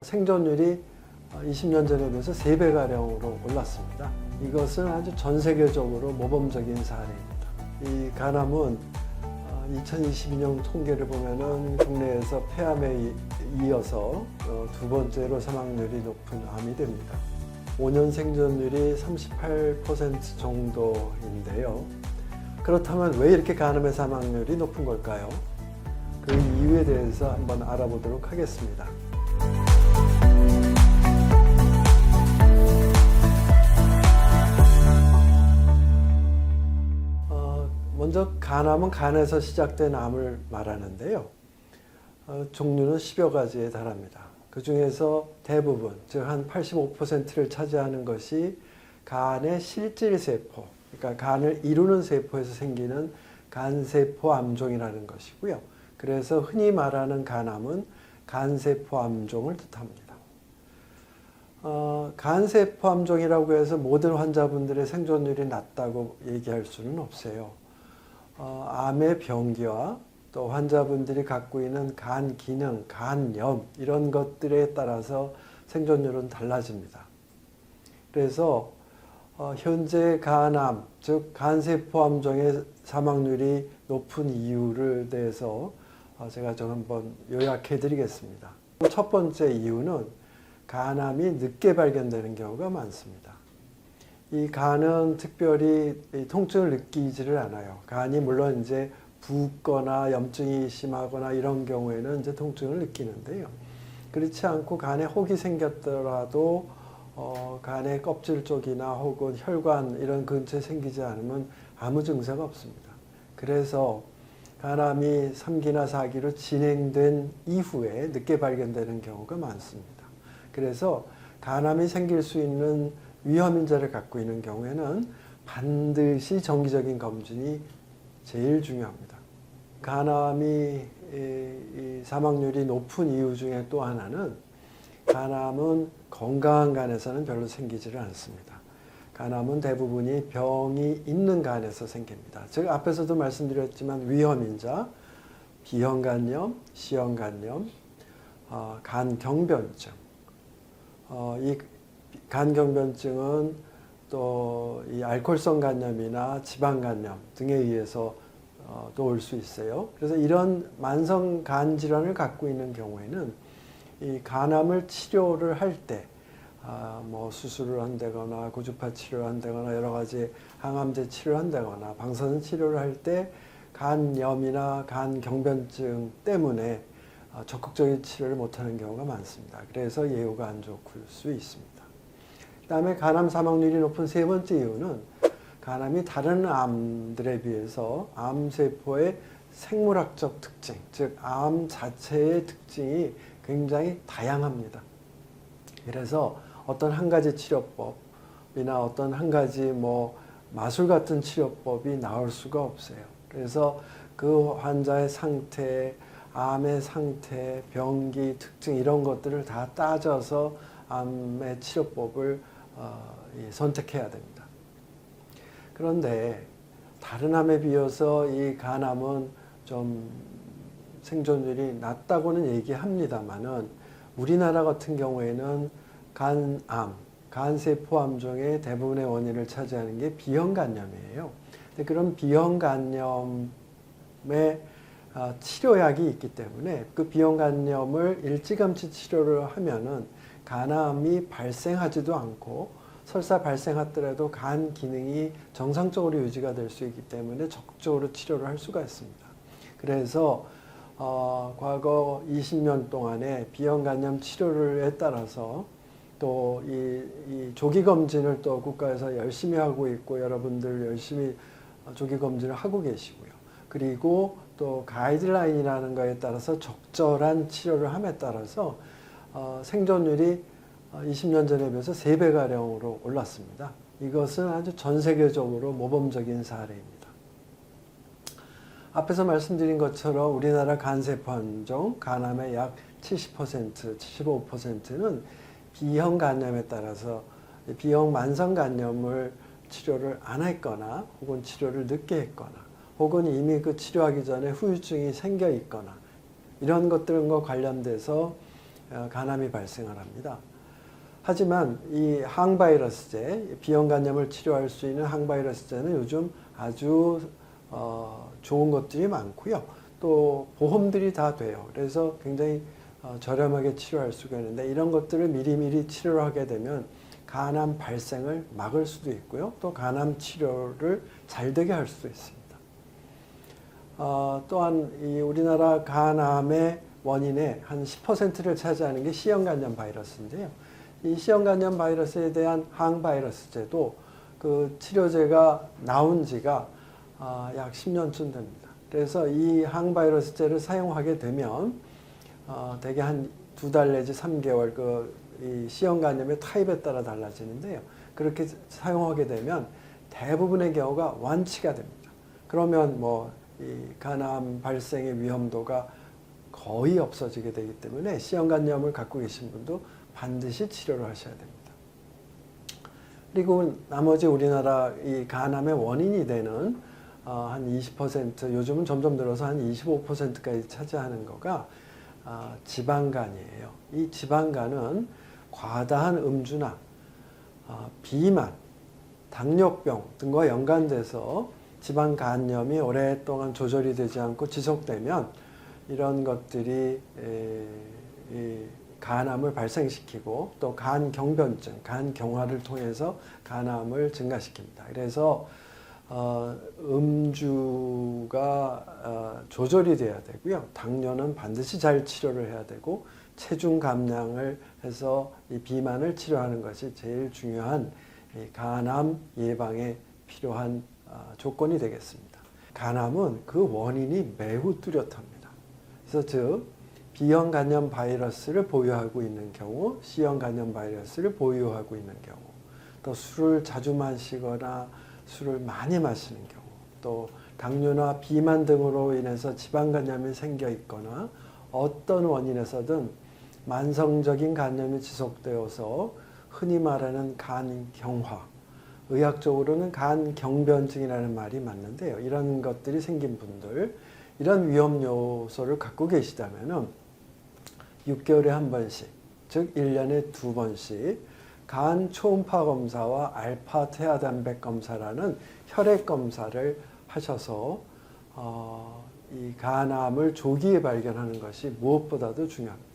생존율이 20년 전에 비해서 3배가량으로 올랐습니다. 이것은 아주 전 세계적으로 모범적인 사례입니다. 이 간암은 2022년 통계를 보면은 국내에서 폐암에 이어서 두 번째로 사망률이 높은 암이 됩니다. 5년 생존율이 38% 정도인데요. 그렇다면 왜 이렇게 간암의 사망률이 높은 걸까요? 그 이유에 대해서 한번 알아보도록 하겠습니다. 먼저 간암은 간에서 시작된 암을 말하는데요. 종류는 10여 가지에 달합니다. 그 중에서 대부분, 즉 한 85%를 차지하는 것이 간의 실질세포, 그러니까 간을 이루는 세포에서 생기는 간세포 암종이라는 것이고요. 그래서 흔히 말하는 간암은 간세포 암종을 뜻합니다. 간세포 암종이라고 해서 모든 환자분들의 생존율이 낮다고 얘기할 수는 없어요. 암의 병기와 또 환자분들이 갖고 있는 간 기능, 간염 이런 것들에 따라서 생존율은 달라집니다. 그래서 현재 간암, 즉 간세포 암종의 사망률이 높은 이유를 대해서 제가 좀 한번 요약해 드리겠습니다. 첫 번째 이유는 간암이 늦게 발견되는 경우가 많습니다. 이 간은 특별히 통증을 느끼지를 않아요. 간이 물론 이제 붓거나 염증이 심하거나 이런 경우에는 이제 통증을 느끼는데요. 그렇지 않고 간에 혹이 생겼더라도 간의 껍질 쪽이나 혹은 혈관 이런 근처에 생기지 않으면 아무 증세가 없습니다. 그래서 간암이 3기나 4기로 진행된 이후에 늦게 발견되는 경우가 많습니다. 그래서 간암이 생길 수 있는 위험인자를 갖고 있는 경우에는 반드시 정기적인 검진이 제일 중요합니다. 간암이 사망률이 높은 이유 중에 또 하나는 간암은 건강한 간에서는 별로 생기지를 않습니다. 간암은 대부분이 병이 있는 간에서 생깁니다. 제가 앞에서도 말씀드렸지만 위험인자, B형간염, C형간염, 간경변증, 이 간경변증은 또 이 알코올성 간염이나 지방간염 등에 의해서 또 올 수 있어요. 그래서 이런 만성 간 질환을 갖고 있는 경우에는 이 간암을 치료를 할 때 뭐 수술을 한다거나 고주파 치료를 한다거나 여러 가지 항암제 치료를 한다거나 방사선 치료를 할 때 간염이나 간경변증 때문에 적극적인 치료를 못하는 경우가 많습니다. 그래서 예후가 안 좋을 수 있습니다. 그 다음에 간암 사망률이 높은 세 번째 이유는 간암이 다른 암들에 비해서 암세포의 생물학적 특징, 즉 암 자체의 특징이 굉장히 다양합니다. 그래서 어떤 한 가지 치료법이나 어떤 한 가지 뭐 마술 같은 치료법이 나올 수가 없어요. 그래서 그 환자의 상태, 암의 상태, 병기 특징 이런 것들을 다 따져서 암의 치료법을 선택해야 됩니다. 그런데 다른 암에 비해서 이 간암은 좀 생존율이 낮다고는 얘기합니다만은 우리나라 같은 경우에는 간암, 간세포암종의 대부분의 원인을 차지하는 게 B형간염이에요. 근데 그런 B형간염의 치료약이 있기 때문에 그 B형간염을 일찌감치 치료를 하면은 간암이 발생하지도 않고 설사 발생하더라도 간 기능이 정상적으로 유지가 될 수 있기 때문에 적극적으로 치료를 할 수가 있습니다. 그래서 과거 20년 동안에 B형간염 치료에 따라서 또 이 조기 검진을 또 국가에서 열심히 하고 있고 여러분들 열심히 조기 검진을 하고 계시고요. 그리고 또 가이드라인이라는 거에 따라서 적절한 치료를 함에 따라서 생존율이 20년 전에 비해서 3배가량으로 올랐습니다. 이것은 아주 전 세계적으로 모범적인 사례입니다. 앞에서 말씀드린 것처럼 우리나라 간세포 암종, 간암의 약 70%, 75%는 B형 간염에 따라서 B형 만성 간염을 치료를 안 했거나 혹은 치료를 늦게 했거나 혹은 이미 그 치료하기 전에 후유증이 생겨 있거나 이런 것들과 관련돼서 간암이 발생을 합니다. 하지만 이 항바이러스제, 비형 간염을 치료할 수 있는 항바이러스제는 요즘 아주 좋은 것들이 많고요. 또 보험들이 다 돼요. 그래서 굉장히 저렴하게 치료할 수가 있는데 이런 것들을 미리미리 치료를 하게 되면 간암 발생을 막을 수도 있고요. 또 간암 치료를 잘 되게 할 수도 있습니다. 또한 이 우리나라 간암의 원인의 한 10%를 차지하는 게 C형간염 바이러스인데요. 이 C형간염 바이러스에 대한 항바이러스제도 그 치료제가 나온 지가 약 10년쯤 됩니다. 그래서 이 항바이러스제를 사용하게 되면 대개 한 2달 내지 3개월 이 C형간염의 타입에 따라 달라지는데요. 그렇게 사용하게 되면 대부분의 경우가 완치가 됩니다. 그러면 이 간암 발생의 위험도가 거의 없어지게 되기 때문에 C형간염을 갖고 계신 분도 반드시 치료를 하셔야 됩니다. 그리고 나머지 우리나라 이 간암의 원인이 되는 한 20%, 요즘은 점점 늘어서 한 25%까지 차지하는 거가 지방간이에요. 이 지방간은 과다한 음주나 비만, 당뇨병 등과 연관돼서 지방간염이 오랫동안 조절이 되지 않고 지속되면 이런 것들이 간암을 발생시키고 또 간경변증, 간경화를 통해서 간암을 증가시킵니다. 그래서 음주가 조절이 돼야 되고요. 당뇨는 반드시 잘 치료를 해야 되고 체중 감량을 해서 이 비만을 치료하는 것이 제일 중요한 간암 예방에 필요한 조건이 되겠습니다. 간암은 그 원인이 매우 뚜렷합니다. 그래서 즉 B형 간염 바이러스를 보유하고 있는 경우, C형 간염 바이러스를 보유하고 있는 경우, 또 술을 자주 마시거나 술을 많이 마시는 경우, 또 당뇨나 비만 등으로 인해서 지방 간염이 생겨 있거나 어떤 원인에서든 만성적인 간염이 지속되어서 흔히 말하는 간경화, 의학적으로는 간경변증이라는 말이 맞는데요. 이런 것들이 생긴 분들, 이런 위험 요소를 갖고 계시다면 6개월에 한 번씩, 즉 1년에 2번씩 간 초음파 검사와 알파 태아단백 검사라는 혈액 검사를 하셔서 이 간암을 조기에 발견하는 것이 무엇보다도 중요합니다.